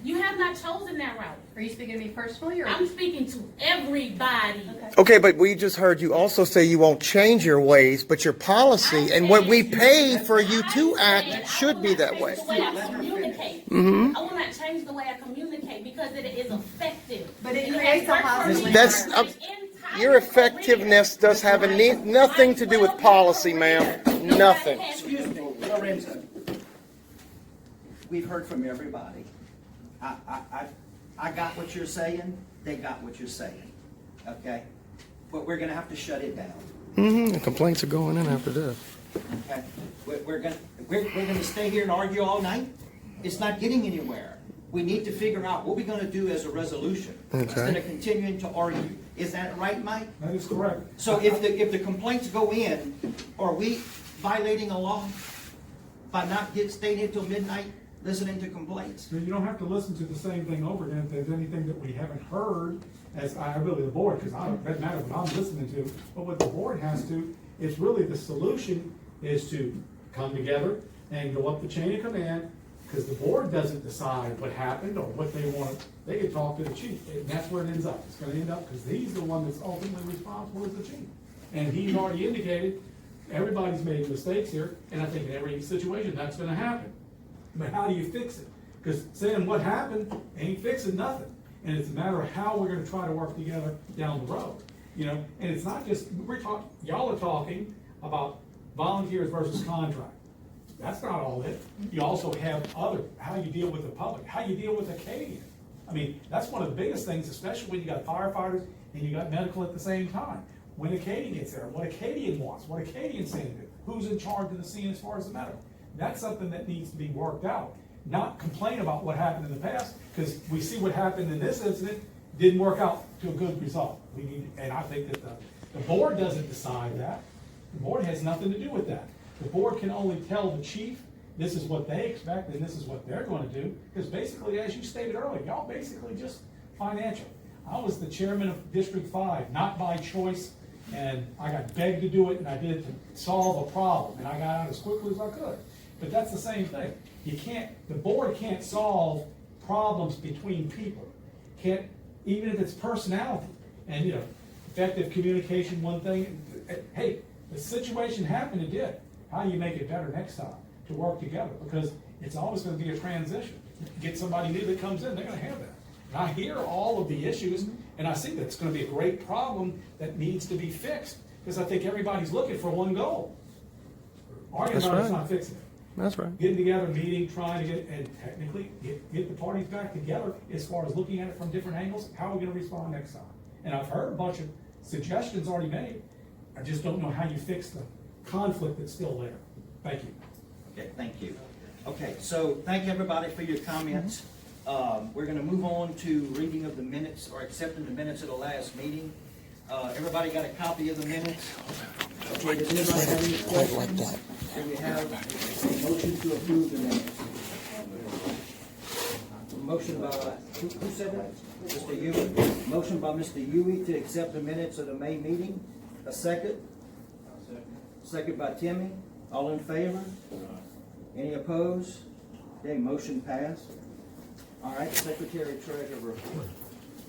You have not chosen that route. Are you speaking to me personally, or? I'm speaking to everybody. Okay, but we just heard you also say you won't change your ways, but your policy and what we pay for you to act should be that way. The way I communicate. I will not change the way I communicate because it is effective. But it And creates a worked for me positive- That's for an entire your effectiveness does have nothing to do with policy, ma'am. Nothing. Excuse me, Lorenzo. We've heard from everybody. I got what you're saying, they got what you're saying, okay? But we're gonna have to shut it down, The complaints are going in after this. okay? We're gonna stay here and argue all night? It's not getting anywhere. We need to figure out what we're gonna do as a resolution, instead of continuing to argue. Is that right, Mike? That is correct. So if the complaints go in, are we violating a law by not staying here till midnight listening to complaints? You don't have to listen to the same thing over again if there's anything that we haven't heard, as I really the board, because it doesn't matter what I'm listening to, but what the board has to, it's really the solution is to come together and go up the chain of command, because the board doesn't decide what happened or what they want. They can talk to the chief, and that's where it ends up. It's gonna end up, because he's the one that's ultimately responsible as the chief. And he's already indicated, everybody's made mistakes here, and I think in every situation, that's gonna happen. But how do you fix it? Because saying what happened ain't fixing nothing. And it's a matter of how we're gonna try to work together down the road. You know, and it's not just, y'all are talking about volunteers versus contract. That's not all it. You also have how you deal with the public, how you deal with Acadian. I mean, that's one of the biggest things, especially when you got firefighters and you got medical at the same time. When Acadian gets there, what Acadian wants, what Acadian's saying to do, who's in charge of the scene as far as the medical. That's something that needs to be worked out. Not complain about what happened in the past, because we see what happened in this incident didn't work out to a good result. And I think that the board doesn't decide that. The board has nothing to do with that. The board can only tell the chief, this is what they expect and this is what they're going to do. Because basically, as you stated earlier, y'all basically just financial. I was the chairman of District 5, not by choice, and I got begged to do it, and I did it to solve a problem, and I got out as quickly as I could. But that's the same thing. The board can't solve problems between people. Even if it's personality. And, effective communication, one thing. Hey, the situation happened, it did. How do you make it better next time to work together? Because it's always going to be a transition. Get somebody new that comes in, they're going to have that. And I hear all of the issues, and I see that it's going to be a great problem that needs to be fixed. Because I think everybody's looking for one goal. Arguing about it's not fixing it. That's right. Getting together, meeting, trying to technically get the parties back together as far as looking at it from different angles. How are we going to respond next time? And I've heard a bunch of suggestions already made. I just don't know how you fix the conflict that's still there. Thank you. Okay, thank you. Okay, so thank everybody for your comments. We're gonna move on to reading of the minutes or accepting the minutes of the last meeting. Everybody got a copy of the minutes? Okay, does anybody have any questions? Do we have a motion to approve the minutes? Motion by, who said that? Mr. Huey. Motion by Mr. Huey to accept the minutes of the May meeting. A second? Second by Timmy. All in favor? Any opposed? Okay, motion passed. All right, Secretary Treasurer report.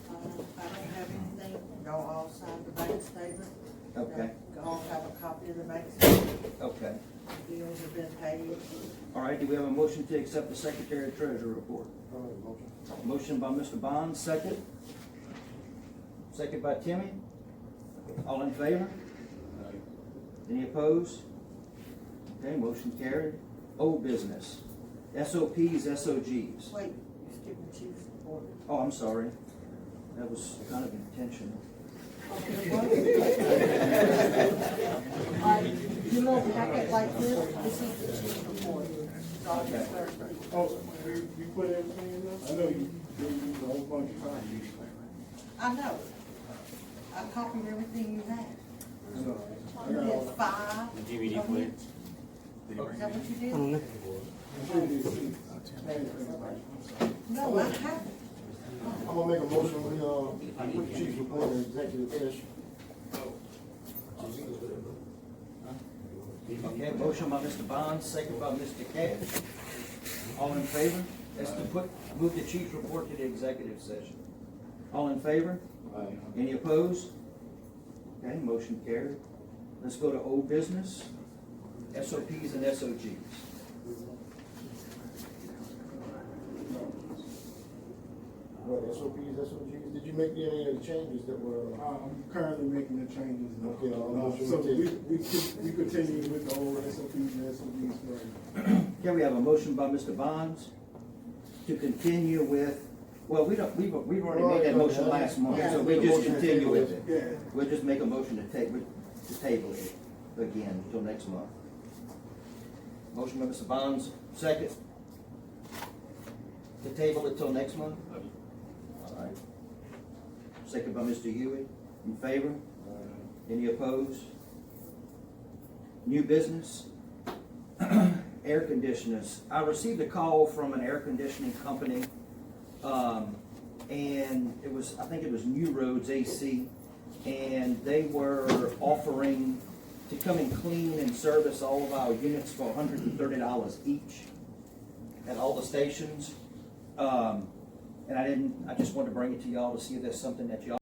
I don't have anything. Y'all all signed the bank statement. Okay, I'll have a copy of the bank statement, okay. bills have been paid. All right, do we have a motion to accept the Secretary of Treasurer report? Motion by Mr. Bond, second. Second by Timmy. All in favor? Any opposed? Okay, motion carried. Old business. SOPs, SOGs. Wait, you skipped the chief's report. Oh, I'm sorry. That was kind of intentional. You know, packet like this is the chief's report. It's on Okay. Thursday. Oh, you put everything in there? I know you used a whole bunch of time. I know. I copied everything you had. So, I You got did all- 5. DVD of player. it. Is that what you did? I'm sure you did see. No, I haven't. I'm gonna make a motion, we put the chief's report in executive session. Okay, motion by Mr. Bond, second by Mr. Cash. All in favor? That's to move the chief's report to the executive session. All in favor? Any opposed? Okay, motion carried. Let's go to old business, SOPs and SOGs. What, SOPs, SOGs, did you make any of the changes that were? I'm currently making the changes now. Okay, So we continue with the old SOPs and SOPs for Okay, we have a motion by Mr. Bonds to continue with, well, we've already made that motion last month, so we just continue with it. Yeah. We'll just make a motion to table it again until next month. Motion by Mr. Bonds, second. To table it till next month? All right. Second by Mr. Huey, in favor? Any opposed? New business? Air conditioners. I received a call from an air conditioning company, and I think it was New Roads AC, and they were offering to come and clean and service all of our units for $130 each at all the stations. And I just wanted to bring it to y'all to see if there's something that y'all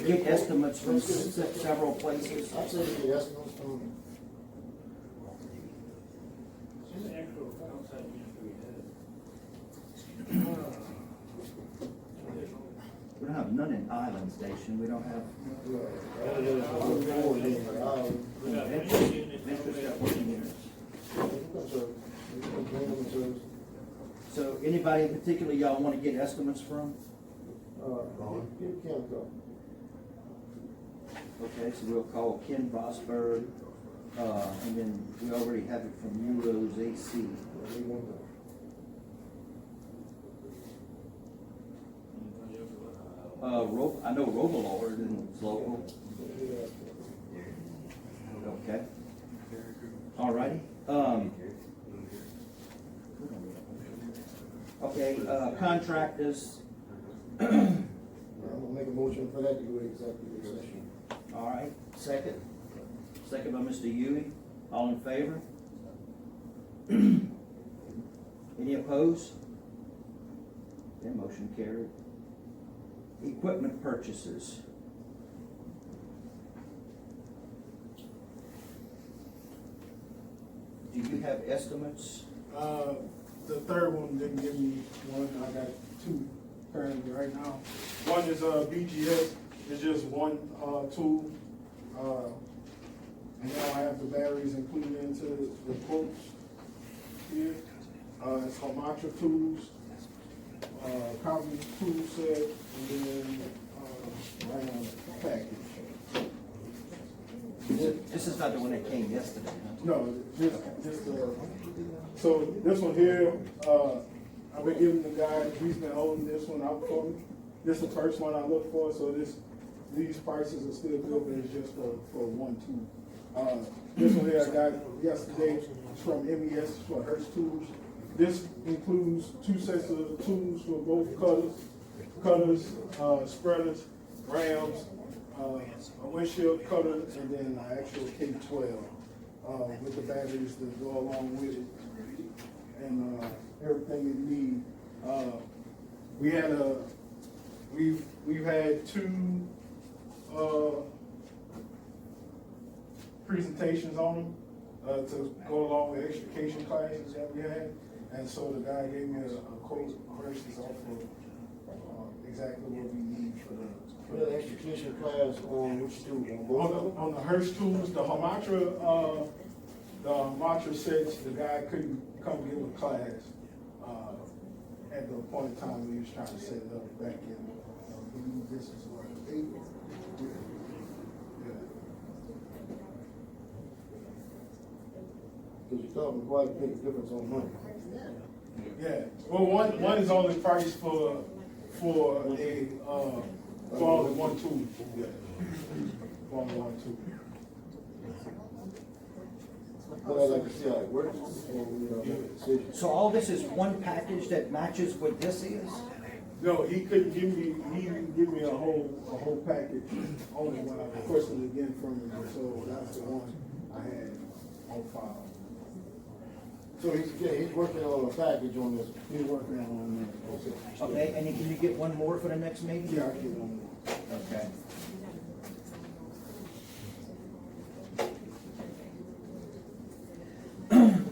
get estimates from several places. I'd say the estimates from. We don't have none in Island Station. We don't have. Venture's got working units. So anybody in particular y'all want to get estimates from? Give Ken a call. Okay, so we'll call Ken Vosberg, and then we already have it from New Roads AC. I know Robillard is local. Okay. All righty. Okay, contractors. I'm gonna make a motion for that to go to executive session. All right, second. Second by Mr. Huey. All in favor? Any opposed? Okay, motion carried. Equipment purchases. Do you have estimates? The third one didn't give me one. I got two currently right now. One is BGS. It's just one tool. And now I have the batteries included into the quotes here. It's Homatra tools, copy tool set, and then round package. This is not the one that came yesterday, huh? No, just so this one here, I've been giving the guy, he's been holding this one out for me. This is the first one I look for, so these prices are still good, but it's just for one tool. This one here I got yesterday from MES for Hertz Tools. This includes 2 sets of tools for both cutters, spreaders, rams, a windshield cutter, and then an actual K12 with the batteries that go along with it, and everything you need. We've had two presentations on them, to go along with extrication classes that we had. And so the guy gave me a quote versus off of, exactly what we need for the. For the extrication class on which two, on both of them? On the Hirsch tools, the Hamatra sets, the guy couldn't come give a class, at the point in time when he was trying to set it up back in, this is what, April? Yeah. Cause you're talking quite a big difference on money. Yeah, well, one is only priced for a, for only one tool. Yeah. For only one tool. But I'd like to see how it works before we make a decision. So all this is one package that matches what this is? No, he couldn't give me, he didn't give me a whole package, only when I requested it again from him, so that's the one I had on file. So he's working on a package on this. He's working on that. Okay, and can you get one more for the next meeting? Yeah, I get one more. Okay.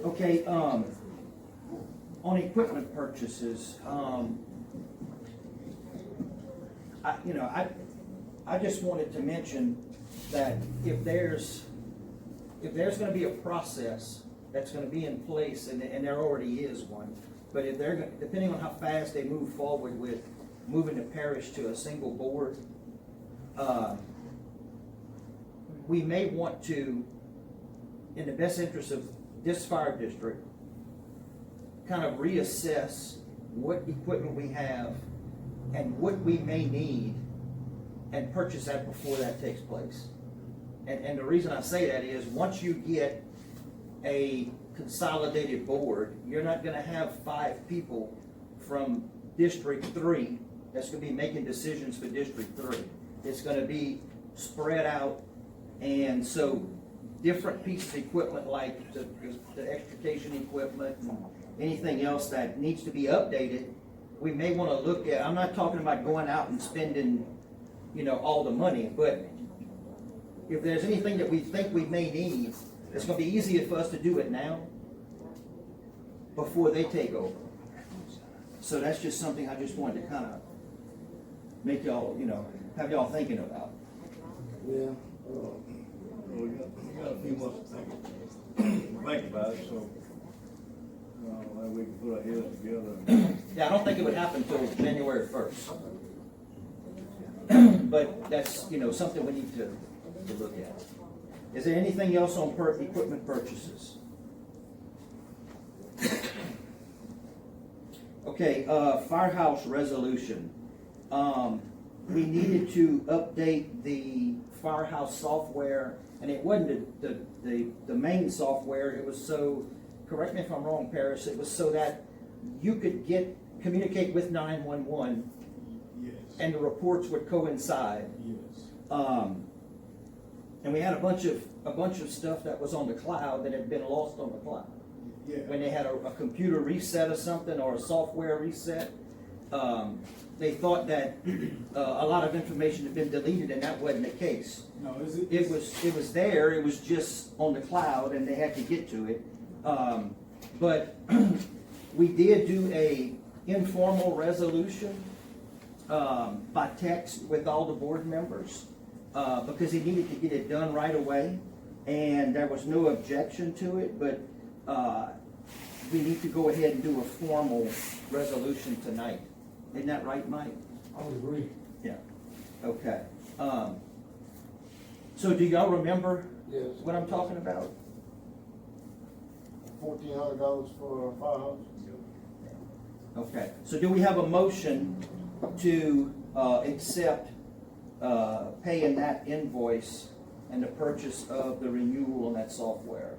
Okay, on equipment purchases, I just wanted to mention that if there's gonna be a process that's gonna be in place, and there already is one, but if they're, depending on how fast they move forward with moving the parish to a single board, we may want to, in the best interest of this fire district, kind of reassess what equipment we have and what we may need and purchase that before that takes place. And the reason I say that is, once you get a consolidated board, you're not gonna have 5 people from District 3 that's gonna be making decisions for District 3. It's gonna be spread out, and so different pieces of equipment like the extrication equipment and anything else that needs to be updated, we may want to look at. I'm not talking about going out and spending, all the money, but if there's anything that we think we may need, it's going to be easier for us to do it now before they take over. So that's just something I just wanted to kind of make y'all, have y'all thinking about. Yeah. We got a few months to think about it, so, we can put our heads together. Yeah, I don't think it would happen until January 1st. But that's, something we need to look at. Is there anything else on equipment purchases? Okay, firehouse resolution. We needed to update the firehouse software, and it wasn't the main software. It was so, correct me if I'm wrong, Paris, it was so that you could communicate with 911. Yes. And the reports would coincide. Yes. And we had a bunch of stuff that was on the cloud that had been lost on the cloud. Yeah. When they had a computer reset or something, or a software reset, they thought that a lot of information had been deleted, and that wasn't the case. No, it was there. It was just on the cloud, and they had to get to it. But we did do a informal resolution by text with all the board members because he needed to get it done right away, and there was no objection to it. But we need to go ahead and do a formal resolution tonight. Isn't that right, Mike? I would agree. Yeah. Okay. So do y'all remember Yes. what I'm talking about? $1,400 for a firehouse? Okay. So do we have a motion to accept paying that invoice and the purchase of the renewal on that software?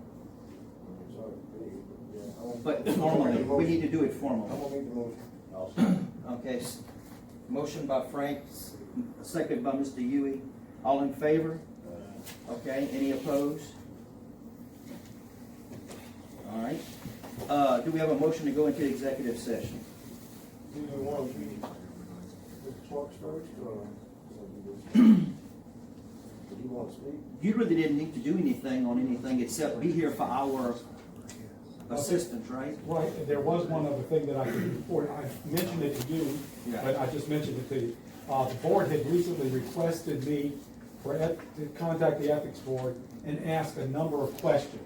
But formally, we need to do it formally. I'm gonna make the motion. Okay, motion by Frank, second by Mr. Huey. All in favor? Okay, any opposed? All right. Do we have a motion to go into executive session? Do you want to be with Twerks first, or? Do you want so to speak. You really didn't need to do anything on anything except be here for our assistance, right? Right, and there was one other thing that I could report. I mentioned it to you, Yeah. but I just mentioned it to you. The board had recently requested me to contact the ethics board and ask a number of questions.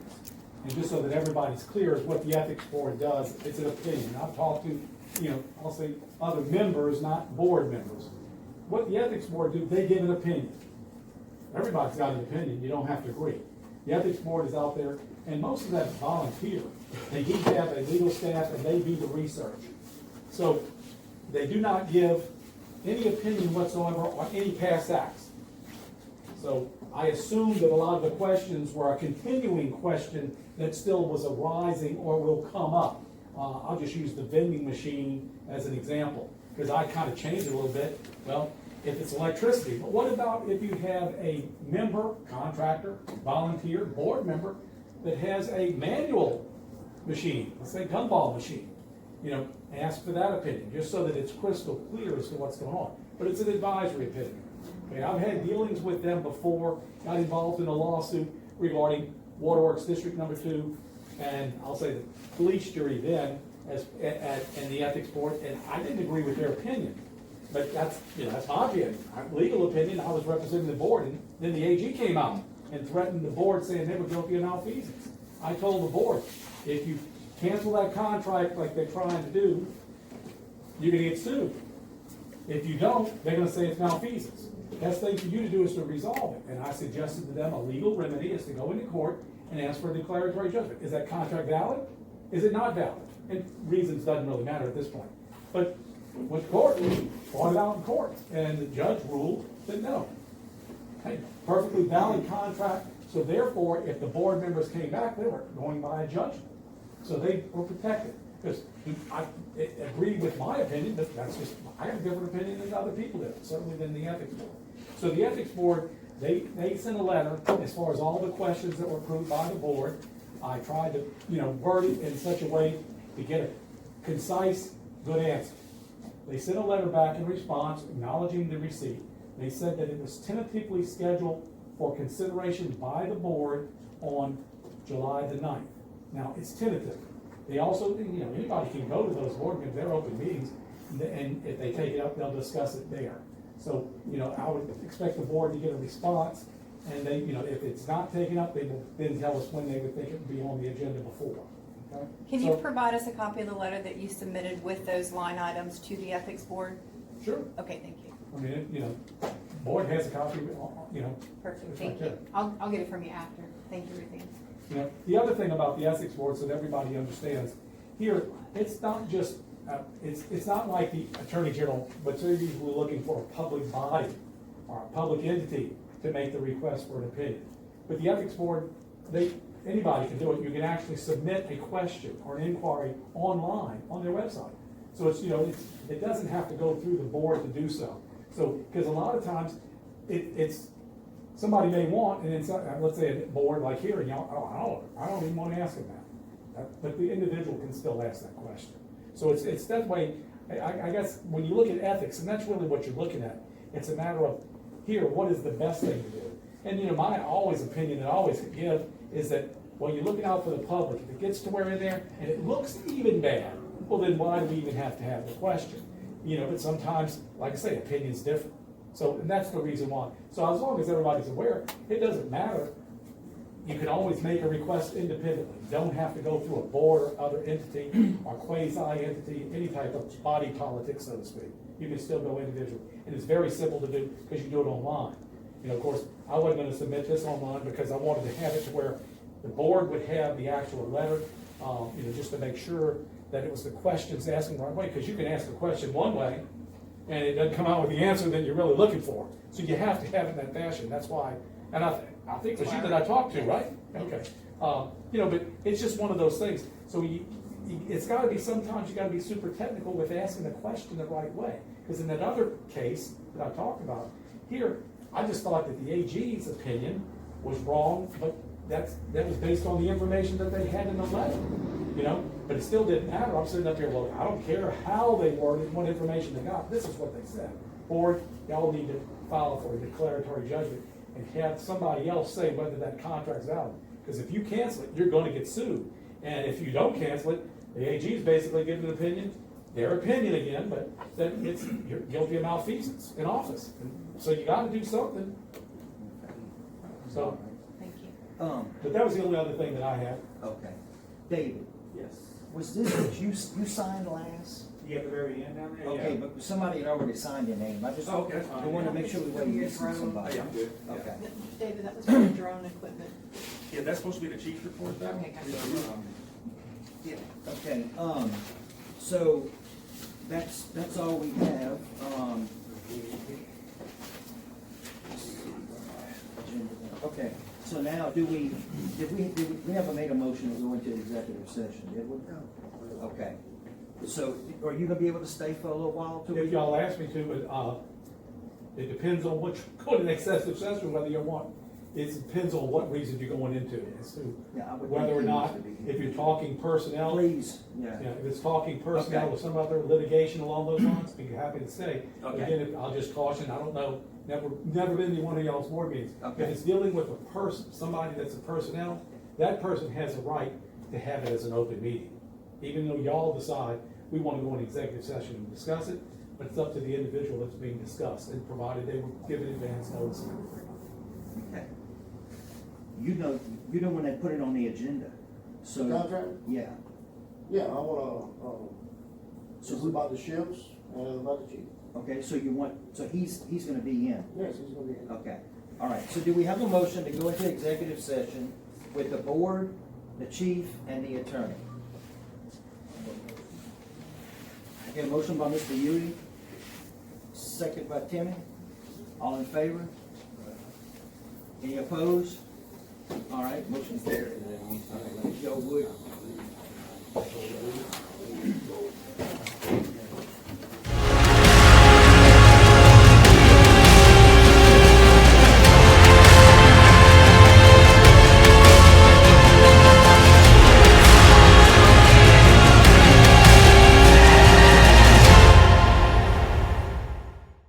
And just so that everybody's clear is what the ethics board does, it's an opinion. I've talked to, I'll say other members, not board members. What the ethics board do, they give an opinion. Everybody's got an opinion, you don't have to agree. The ethics board is out there, and most of that is volunteer. They each have a legal staff, and they do the research. So they do not give any opinion whatsoever on any past acts. So I assume that a lot of the questions were a continuing question that still was arising or will come up. I'll just use the vending machine as an example, because I kind of changed it a little bit. Well, if it's electricity, but what about if you have a member, contractor, volunteer, board member that has a manual machine, let's say gumball machine? Ask for that opinion, just so that it's crystal clear as to what's going on. But it's an advisory opinion. Okay, I've had dealings with them before, got involved in a lawsuit regarding Waterworks District Number 2, and I'll say the police jury then, and the ethics board, and I didn't agree with their opinion. But that's my opinion, legal opinion. I was representing the board, and then the AG came out and threatened the board, saying they were guilty of malfeasance. I told the board, if you cancel that contract like they're trying to do, you're gonna get sued. If you don't, they're gonna say it's malfeasance. The best thing for you to do is to resolve it. And I suggested to them a legal remedy is to go into court and ask for a declaratory judgment. Is that contract valid? Is it not valid? And reasons doesn't really matter at this point. But went to court, fought it out in court, and the judge ruled that no. Okay, perfectly valid contract. So therefore, if the board members came back, they were going by a judgment. So they were protected. Because I agreed with my opinion, but that's just, I have a different opinion than other people do, certainly than the ethics board. So the ethics board, they sent a letter as far as all the questions that were approved by the board. I tried to, word it in such a way to get a concise, good answer. They sent a letter back in response acknowledging the receipt. They said that it was tentatively scheduled for consideration by the board on July the 9th. Now, it's tentative. They also, anybody can go to those board meetings, they're open meetings, and if they take it up, they'll discuss it there. So, I would expect the board to get a response, and they, if it's not taken up, they will then tell us when they would think it would be on the agenda before. Okay? Can you provide us a copy of the letter that you submitted with those line items to the ethics board? Sure. Okay, thank you. I mean, board has a copy, Perfect, it's thank right you. there. I'll get it from you after. Thank you, Ruthie. The other thing about the ethics board, so that everybody understands, here, it's not just, it's not like the Attorney General, but they're usually looking for a public body or a public entity to make the request for an opinion. But the ethics board, anybody can do it. You can actually submit a question or an inquiry online on their website. So it's, it doesn't have to go through the board to do so. So, because a lot of times, it's somebody may want, and then let's say a board like here, I don't even want to ask them that. But the individual can still ask that question. So it's that way. I guess when you look at ethics, and that's really what you're looking at, it's a matter of here, what is the best thing to do? And my opinion that I always give is that when you're looking out for the public, if it gets to where in there and it looks even bad, well then why do we even have to have the question? But sometimes, like I say, opinion's different. So, and that's the reason why. So as long as everybody's aware, it doesn't matter. You can always make a request independently. You don't have to go through a board or other entity or quasi-entity, any type of body politics, so to speak. You can still go individually. And it's very simple to do because you do it online. Of course, I wasn't going to submit this online because I wanted to have it to where the board would have the actual letter, just to make sure that it was the questions asking the right way. Because you can ask a question one way, and it doesn't come out with the answer that you're really looking for. So you have to have it in that fashion. That's why, and I think it was you that I talked to, right? Okay. But it's just one of those things. So it's got to be, sometimes you got to be super technical with asking the question the right way. Because in that other case that I talked about, here, I just thought that the AG's opinion was wrong, but that was based on the information that they had in the letter. But it still didn't matter. I'm sitting up here, well, I don't care how they worded, what information they got. This is what they said. Board, y'all need to file for a declaratory judgment. and have somebody else say whether that contract's valid. Because if you cancel it, you're gonna get sued. And if you don't cancel it, the AG is basically giving an opinion, their opinion again, but then you're guilty of malfeasance in office. And so you gotta do something. So, Thank you. but that was the only other thing that I had. Okay. David, Yes. was this that you signed last? You at the very end down there? Okay, but somebody had already signed your name. I just, Oh, okay, that's fine. I wanted to make sure we wasn't missing somebody. Yeah, I'm good. Yeah. Okay. David, that was for drone equipment. Yeah, that's supposed to be the chief's report, though. Okay, gotcha. Yeah. Okay, so that's all we have. Okay, so now did we never made a motion to go into executive session, did we? No. Okay, so are you gonna be able to stay for a little while too? If y'all ask me to, but, it depends on what, going to excessive session, whether you want, it depends on what reason you're going into, as to Yeah, I would whether or think not, it needs to be. if you're talking personnel. Please, yeah. Yeah, if it's talking personnel Okay. or some other litigation along those lines, be happy to stay. Okay. Again, I'll just caution, I don't know, never been to one of y'all's board meetings. Okay. If it's dealing with a person, somebody that's a personnel, that person has a right to have it as an open meeting. Even though y'all decide, we want to go in executive session and discuss it, but it's up to the individual that's being discussed, and provided they were given advance notice and everything. Okay. You know when they put it on the agenda, so. Contract? Yeah. Yeah, I wanna, So it's about the ships and about the chief. Okay, so he's gonna be in. Yes, he's gonna be in. Okay, all right, so do we have a motion to go into executive session with the board, the chief, and the attorney? Okay, motion by Mr. Yudi, second by Timmy. All in favor? Any opposed? All right, motion carried. Joe Wood.